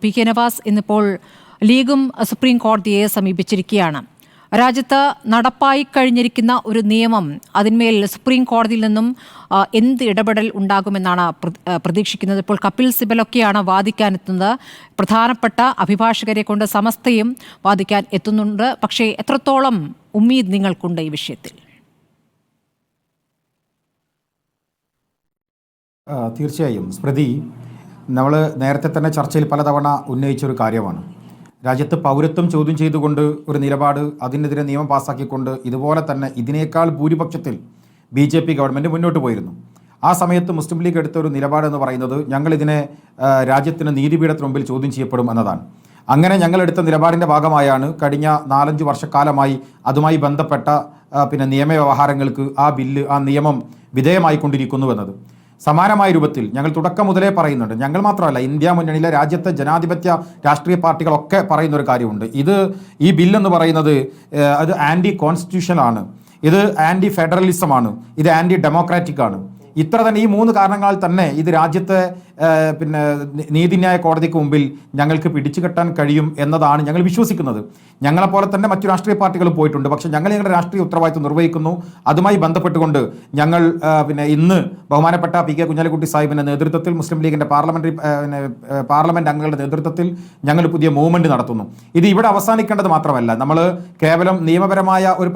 P K Nawaz ഇന്നിപ്പോൾ ലീഗും supreme കോടതിയെ സമീപിച്ചിരിക്കുകയാണ്. രാജ്യത്ത് നടപ്പായി കഴിഞ്ഞിരിക്കുന്ന ഒരു നിയമം, അതിന്മേൽ സുപ്രീം കോടതിയിൽ നിന്നും എന്ത് ഇടപെടൽ ഉണ്ടാകുമെന്നാണ് പ്രതീക്ഷിക്കുന്നത്. ഇപ്പോൾ കപിൽ സിബലൊക്കെയാണ് വാദിക്കാനെത്തുന്നത്. പ്രധാനപ്പെട്ട അഭിഭാഷകരെ കൊണ്ട് സമസ്തയും വാദിക്കാൻ എത്തുന്നുണ്ട്. പക്ഷേ എത്രത്തോളം ഉമ്മീദ് നിങ്ങൾക്കുണ്ട് ഈ വിഷയത്തിൽ? തീർച്ചയായും സ്മൃതി, നമ്മൾ നേരത്തെ തന്നെ ചർച്ചയിൽ പലതവണ ഉന്നയിച്ചൊരു കാര്യമാണ്. രാജ്യത്ത് പൗരത്വം ചോദ്യം ചെയ്തുകൊണ്ട് ഒരു നിലപാട്, അതിനെതിരെ നിയമം പാസ്സാക്കിക്കൊണ്ട് ഇതുപോലെ തന്നെ ഇതിനേക്കാൾ ഭൂരിപക്ഷത്തിൽ BJP ഗവൺമെൻറ് മുന്നോട്ട് പോയിരുന്നു. ആ സമയത്ത് മുസ്ലിം ലീഗ് എടുത്ത ഒരു നിലപാടെന്ന് പറയുന്നത് ഞങ്ങളിതിനെ രാജ്യത്തിന് നീതിപീഠത്തിന് മുമ്പിൽ ചോദ്യം ചെയ്യപ്പെടും എന്നതാണ്. അങ്ങനെ ഞങ്ങളെടുത്ത നിലപാടിൻ്റെ ഭാഗമായാണ് കഴിഞ്ഞ 4-5 വർഷക്കാലമായി അതുമായി ബന്ധപ്പെട്ട നിയമവ്യവഹാരങ്ങൾക്ക് ആ നിയമം വിധേയമായിക്കൊണ്ടിരിക്കുന്നുവെന്നത്. സമാനമായ രൂപത്തിൽ ഞങ്ങൾ തുടക്കം മുതലേ പറയുന്നുണ്ട്. ഞങ്ങൾ മാത്രമല്ല, ഇന്ത്യ മുന്നണിയിലെ രാജ്യത്തെ ജനാധിപത്യ രാഷ്ട്രീയ പാർട്ടികളൊക്കെ പറയുന്ന ഒരു കാര്യമുണ്ട്. ഈ ബില്ലെന്ന് പറയുന്നത് അത് ആൻറ്റി കോൺസ്റ്റിറ്റ്യൂഷണൽ ആണ്, ഇത് ആൻറ്റി ഫെഡറലിസമാണ്, ഇത് ആൻറ്റി ഡെമോക്രാറ്റിക് ആണ്. ഇത്ര തന്നെ ഈ 3 കാരണങ്ങളാൽ തന്നെ ഇത് രാജ്യത്തെ നീതിന്യായ കോടതിക്ക് മുമ്പിൽ ഞങ്ങൾക്ക് പിടിച്ചു കെട്ടാൻ കഴിയും എന്നതാണ് ഞങ്ങൾ വിശ്വസിക്കുന്നത്. ഞങ്ങളെപ്പോലെ തന്നെ മറ്റു രാഷ്ട്രീയ പാർട്ടികൾ പോയിട്ടുണ്ട്. പക്ഷേ ഞങ്ങളുടെ രാഷ്ട്രീയ ഉത്തരവാദിത്വം നിർവഹിക്കുന്നു. അതുമായി ബന്ധപ്പെട്ടുകൊണ്ട് ഞങ്ങൾ ഇന്ന് ബഹുമാനപ്പെട്ട PK കുഞ്ഞാലിക്കുട്ടി സാഹിബിൻ്റെ നേതൃത്വത്തിൽ മുസ്ലിം ലീഗിൻ്റെ പാർലമെൻറ്റ് അംഗങ്ങളുടെ നേതൃത്വത്തിൽ ഞങ്ങൾ പുതിയ മൂവ്മെൻറ്റ് നടത്തുന്നു. ഇത് ഇവിടെ അവസാനിക്കേണ്ടത് മാത്രമല്ല, നമ്മൾ കേവലം നിയമപരമായ ഒരു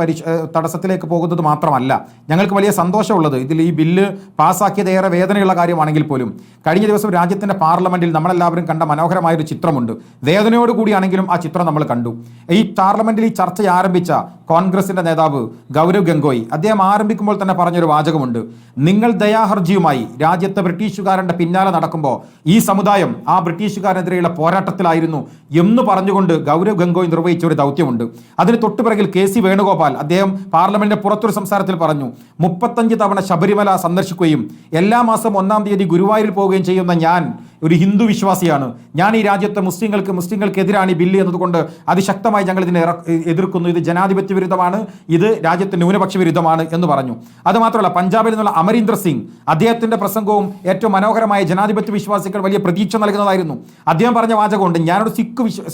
തടസ്സത്തിലേക്ക് പോകുന്നത് മാത്രമല്ല. ഞങ്ങൾക്ക് വലിയ സന്തോഷമുള്ളത് ഇതിൽ ഈ ബില്ല് പാസ്സാക്കിയത് ഏറെ വേദനയുള്ള കാര്യമാണെങ്കിൽ പോലും കഴിഞ്ഞ ദിവസം രാജ്യത്തിൻ്റെ പാർലമെൻറ്റിൽ നമ്മളെല്ലാവരും കണ്ട മനോഹരമായൊരു ചിത്രമുണ്ട്. വേദനയോടുകൂടിയാണെങ്കിലും ആ ചിത്രം നമ്മൾ കണ്ടു. ഈ പാർലമെൻറ്റിൽ ഈ ചർച്ച ആരംഭിച്ച കോൺഗ്രസിൻ്റെ നേതാവ് ഗൗരവ് ഗൊഗോയ് അദ്ദേഹം ആരംഭിക്കുമ്പോൾ തന്നെ പറഞ്ഞൊരു വാചകമുണ്ട്: നിങ്ങൾ ദയാഹർജിയുമായി രാജ്യത്തെ ബ്രിട്ടീഷുകാരൻ്റെ പിന്നാലെ നടക്കുമ്പോൾ ഈ സമുദായം ആ ബ്രിട്ടീഷുകാരനെതിരെയുള്ള പോരാട്ടത്തിലായിരുന്നു എന്ന് പറഞ്ഞുകൊണ്ട് ഗൗരവ് ഗൊഗോയ് നിർവഹിച്ച ഒരു ദൗത്യമുണ്ട്. അതിന് തൊട്ടുപിറകിൽ KC വേണുഗോപാൽ അദ്ദേഹം പാർലമെന്റിന്റെ പുറത്തൊരു സംസാരത്തിൽ പറഞ്ഞു, 35 തവണ ശബരിമല സന്ദർശിക്കുകയും എല്ലാ മാസം 1-ാം തീയതി ഗുരുവായൂരിൽ പോവുകയും ചെയ്യുന്ന ഞാൻ ഒരു ഹിന്ദു വിശ്വാസിയാണ്. ഞാൻ ഈ രാജ്യത്തെ മുസ്ലിങ്ങൾക്കെതിരാണ് ഈ ബില്ല് എന്നതുകൊണ്ട് അതിശക്തമായി ഞങ്ങൾ ഇതിനെ എതിർക്കുന്നു. ഇത് ജനാധിപത്യ വിരുദ്ധമാണ്, ഇത് രാജ്യത്തെ ന്യൂനപക്ഷ വിരുദ്ധമാണ് എന്ന് പറഞ്ഞു. അതുമാത്രമല്ല, പഞ്ചാബിൽ നിന്നുള്ള അമരീന്ദർ സിംഗ് അദ്ദേഹത്തിന്റെ പ്രസംഗവും ഏറ്റവും മനോഹരമായ ജനാധിപത്യ വിശ്വാസികൾ വലിയ പ്രതീക്ഷ നൽകുന്നതായിരുന്നു. അദ്ദേഹം പറഞ്ഞ വാചകമുണ്ട്: ഞാനൊരു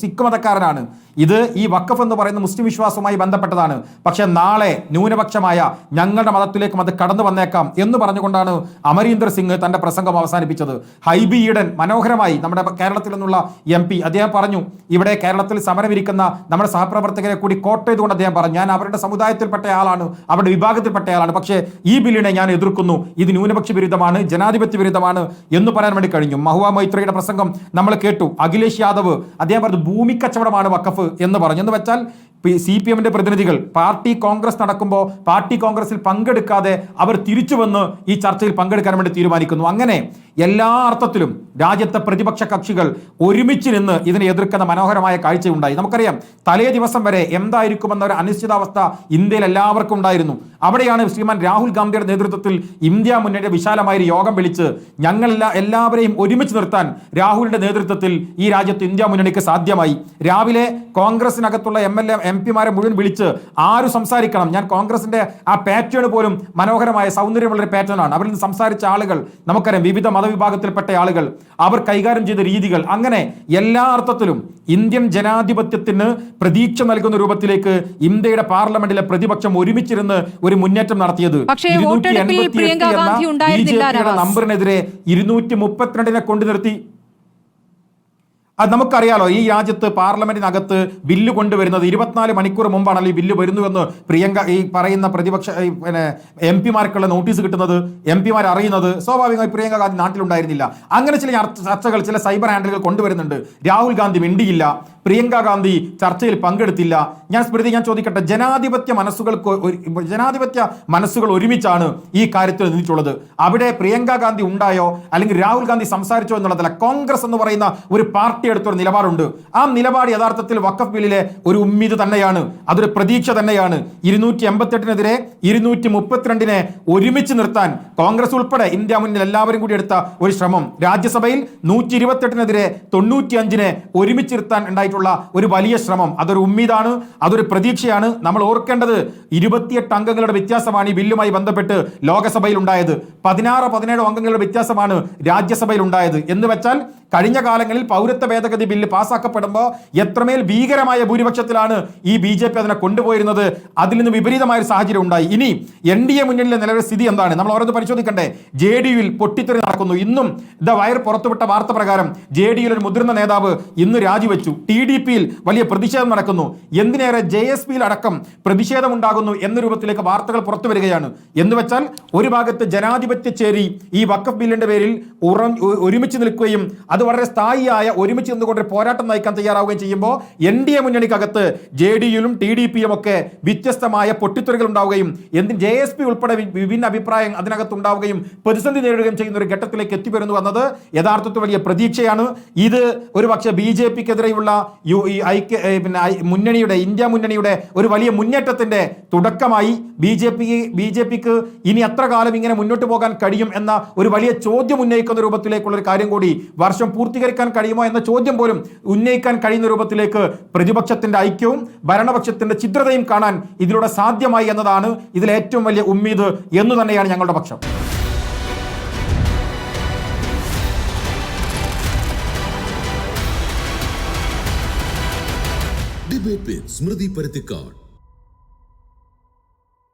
സിഖ് മതക്കാരനാണ്, ഇത് ഈ വഖഫ് എന്ന് പറയുന്ന മുസ്ലിം വിശ്വാസവുമായി ബന്ധപ്പെട്ടതാണ്, പക്ഷെ നാളെ ന്യൂനപക്ഷമായ ഞങ്ങളുടെ മതത്തിലേക്കും അത് കടന്നു വന്നേക്കാം എന്ന് പറഞ്ഞുകൊണ്ടാണ് അമരീന്ദർ സിംഗ് തന്റെ പ്രസംഗം അവസാനിപ്പിച്ചത്. ഹൈബി ഈഡൻ മനോഹരമായി, നമ്മുടെ കേരളത്തിൽ നിന്നുള്ള MP, അദ്ദേഹം പറഞ്ഞു, ഇവിടെ കേരളത്തിൽ സമരമിരിക്കുന്ന നമ്മുടെ സഹപ്രവർത്തകരെ കൂടി കോട്ട് ചെയ്തുകൊണ്ട് അദ്ദേഹം പറഞ്ഞു, ഞാൻ അവരുടെ സമുദായത്തിൽപ്പെട്ട ആളാണ്, അവരുടെ വിഭാഗത്തിൽപ്പെട്ട ആളാണ്, പക്ഷേ ഈ ബില്ലിനെ ഞാൻ എതിർക്കുന്നു, ഇത് ന്യൂനപക്ഷ വിരുദ്ധമാണ്, ജനാധിപത്യ വിരുദ്ധമാണ് എന്ന് പറയാൻ വേണ്ടി കഴിഞ്ഞു. മഹുവ മൈത്രയുടെ പ്രസംഗം നമ്മൾ കേട്ടു. അഖിലേഷ് യാദവ് അദ്ദേഹം പറഞ്ഞു, ഭൂമി കച്ചവടമാണ് വഖഫ് എന്ന് പറഞ്ഞു. എന്ന് വെച്ചാൽ CPM-ന്റെ പ്രതിനിധികൾ പാർട്ടി കോൺഗ്രസ് നടക്കുമ്പോൾ പാർട്ടി കോൺഗ്രസിൽ പങ്കെടുക്കാതെ അവർ തിരിച്ചു വന്ന് ഈ ചർച്ചയിൽ പങ്കെടുക്കാൻ വേണ്ടി തീരുമാനിക്കുന്നു. അങ്ങനെ എല്ലാ അർത്ഥത്തിലും രാജ്യത്തെ പ്രതിപക്ഷ കക്ഷികൾ ഒരുമിച്ച് നിന്ന് ഇതിനെ എതിർക്കുന്ന മനോഹരമായ കാഴ്ചയുണ്ടായി. നമുക്കറിയാം, തലേ ദിവസം വരെ എന്തായിരിക്കുമെന്ന ഒരു അനിശ്ചിതാവസ്ഥ ഇന്ത്യയിൽ എല്ലാവർക്കും ഉണ്ടായിരുന്നു. അവിടെയാണ് ശ്രീമാൻ രാഹുൽ ഗാന്ധിയുടെ നേതൃത്വത്തിൽ ഇന്ത്യ മുന്നണിയുടെ വിശാലമായ ഒരു യോഗം വിളിച്ച് എല്ലാവരെയും ഒരുമിച്ച് നിർത്താൻ രാഹുലിന്റെ നേതൃത്വത്തിൽ ഈ രാജ്യത്ത് ഇന്ത്യ മുന്നണിക്ക് സാധ്യമായി. രാവിലെ കോൺഗ്രസിനകത്തുള്ള MP-മാരെ മുഴുവൻ വിളിച്ച് ആര് സംസാരിക്കണം, ഞാൻ കോൺഗ്രസിന്റെ ആ പാറ്റേൺ പോലും മനോഹരമായ സൗന്ദര്യമുള്ളൊരു പാറ്റേൺ ആണ്. അവരിൽ നിന്ന് സംസാരിച്ച ആളുകൾ നമുക്കറിയാം, വിവിധ മതവിഭാഗത്തിൽപ്പെട്ട ആളുകൾ, അവർ കൈകാര്യം ചെയ്ത രീതികൾ, അങ്ങനെ എല്ലാ അർത്ഥത്തിലും ഇന്ത്യൻ ജനാധിപത്യത്തിന് പ്രതീക്ഷ നൽകുന്ന രൂപത്തിലേക്ക് ഇന്ത്യയുടെ പാർലമെന്റിലെ പ്രതിപക്ഷം ഒരുമിച്ചിരുന്ന് ഒരു മുന്നേറ്റം നടത്തിയത്. 287 നമ്പറിനെതിരെ 232 കൊണ്ടു നിർത്തി. അത് നമുക്കറിയാലോ, ഈ രാജ്യത്ത് പാർലമെന്റിനകത്ത് ബില്ല് കൊണ്ടുവരുന്നത് 24 മണിക്കൂർ മുമ്പാണല്ലോ ഈ ബില്ല് വരുന്നുവെന്ന് പ്രിയങ്ക ഈ പറയുന്ന പ്രതിപക്ഷ MP-മാർക്കുള്ള നോട്ടീസ് കിട്ടുന്നത്, MP-മാർ അറിയുന്നത്. സ്വാഭാവികമായി പ്രിയങ്ക ഗാന്ധി നാട്ടിലുണ്ടായിരുന്നില്ല. അങ്ങനെ ചില ചർച്ചകൾ, ചില സൈബർ ഹാൻഡിലുകൾ കൊണ്ടുവരുന്നുണ്ട്. രാഹുൽ ഗാന്ധി മിണ്ടിയില്ല, പ്രിയങ്ക ഗാന്ധി ചർച്ചയിൽ പങ്കെടുത്തില്ല. ഞാൻ ചോദിക്കട്ടെ, ജനാധിപത്യ മനസ്സുകൾ ഒരുമിച്ചാണ് ഈ കാര്യത്തിൽ നിന്നിട്ടുള്ളത്. അവിടെ പ്രിയങ്ക ഗാന്ധി ഉണ്ടായോ അല്ലെങ്കിൽ രാഹുൽ ഗാന്ധി സംസാരിച്ചോ എന്നുള്ളതല്ല. കോൺഗ്രസ് എന്ന് പറയുന്ന ഒരു പാർട്ടി എടുത്തൊരു നിലപാടുണ്ട്. ആ നിലപാട് യഥാർത്ഥത്തിൽ വഖഫ് ബില്ലിലെ ഒരു ഉമ്മീദ് തന്നെയാണ്, അതൊരു പ്രതീക്ഷ തന്നെയാണ്. 288-നെതിരെ 232-നെ ഒരുമിച്ച് നിർത്താൻ കോൺഗ്രസ് ഉൾപ്പെടെ ഇന്ത്യ മുന്നിൽ എല്ലാവരും കൂടി എടുത്ത ഒരു ശ്രമം. രാജ്യസഭയിൽ 128-നെതിരെ 95-നെ ഒരുമിച്ച് നിർത്താൻ ഉണ്ടായിട്ടുള്ള വേണ്ടിയിട്ടുള്ള ഒരു വലിയ ശ്രമം, അതൊരു ഉമ്മീദാണ്, അതൊരു പ്രതീക്ഷയാണ്. നമ്മൾ ഓർക്കേണ്ടത് 28 അംഗങ്ങളുടെ വ്യത്യാസമാണ് ഈ ബില്ലുമായി ബന്ധപ്പെട്ട് ലോകസഭയിൽ ഉണ്ടായത്. 16-17 അംഗങ്ങളുടെ വ്യത്യാസമാണ് രാജ്യസഭയിൽ ഉണ്ടായത്. എന്ന് വെച്ചാൽ കഴിഞ്ഞ കാലങ്ങളിൽ പൗരത്വ ഭേദഗതി ബില്ല് പാസ്സാക്കപ്പെടുമ്പോൾ എത്രമേൽ ഭീകരമായ ഭൂരിപക്ഷത്തിലാണ് ഈ BJP അതിനെ കൊണ്ടുപോയിരുന്നത്. അതിൽ നിന്ന് വിപരീതമായ ഒരു സാഹചര്യം ഉണ്ടായി. ഇനി NDA മുന്നണിയിലെ നിലവിലെ സ്ഥിതി എന്താണ്? നമ്മൾ ഓരോന്ന് പരിശോധിക്കണ്ടേ. JDU-ൽ പൊട്ടിത്തെറി നടക്കുന്നു. ഇന്നും ദ വയർ പുറത്തുവിട്ട വാർത്ത പ്രകാരം JDU-ൽ ഒരു മുതിർന്ന നേതാവ് ഇന്ന് രാജിവെച്ചു. TDP-ൽ വലിയ പ്രതിഷേധം നടക്കുന്നു. എന്തിനേറെ JSP-ൽ അടക്കം പ്രതിഷേധമുണ്ടാകുന്നു എന്ന രൂപത്തിലേക്ക് വാർത്തകൾ പുറത്തു വരികയാണ്. എന്ന് വെച്ചാൽ ഒരു ഭാഗത്ത് ജനാധിപത്യ ചേരി ഈ വഖഫ് ബില്ലിന്റെ പേരിൽ ഒരുമിച്ച് നിൽക്കുകയും അത് വളരെ സ്ഥായിയായ ഒരുമിച്ച് നിന്നുകൊണ്ട് പോരാട്ടം നയിക്കാൻ തയ്യാറാവുകയും ചെയ്യുമ്പോൾ NDA മുന്നണിക്കകത്ത് JDU-ലും TDP-യും ഒക്കെ വ്യത്യസ്തമായ പൊട്ടിത്തെറികൾ ഉണ്ടാവുകയും JSP ഉൾപ്പെടെ വിഭിന്ന അഭിപ്രായം അതിനകത്ത് ഉണ്ടാവുകയും പ്രതിസന്ധി നേരിടുകയും ചെയ്യുന്ന ഒരു ഘട്ടത്തിലേക്ക് എത്തിവരുന്നു എന്നത് യഥാർത്ഥത്തിൽ വലിയ പ്രതീക്ഷയാണ്. ഇത് ഒരു പക്ഷേ BJP-ക്കെതിരെയുള്ള ഇന്ത്യ മുന്നണിയുടെ ഒരു വലിയ മുന്നേറ്റത്തിന്റെ തുടക്കമായി. BJPക്ക് ഇനി എത്ര കാലം ഇങ്ങനെ മുന്നോട്ട് പോകാൻ കഴിയും എന്ന ഒരു വലിയ ചോദ്യം ഉന്നയിക്കുന്ന രൂപത്തിലേക്കുള്ള ഒരു കാര്യം കൂടി, വർഷം പൂർത്തീകരിക്കാൻ കഴിയുമോ എന്ന ചോദ്യം പോലും ഉന്നയിക്കാൻ കഴിയുന്ന രൂപത്തിലേക്ക് പ്രതിപക്ഷത്തിന്റെ ഐക്യവും ഭരണപക്ഷത്തിന്റെ ചിത്രതയും കാണാൻ ഇതിലൂടെ സാധ്യമായി എന്നതാണ് ഇതിൽ ഏറ്റവും വലിയ ഉമ്മീദ് എന്ന് തന്നെയാണ് ഞങ്ങളുടെ പക്ഷം. ഡിബേറ്റ് വിത്ത് സ്മൃതി പരുത്തിക്കാട്.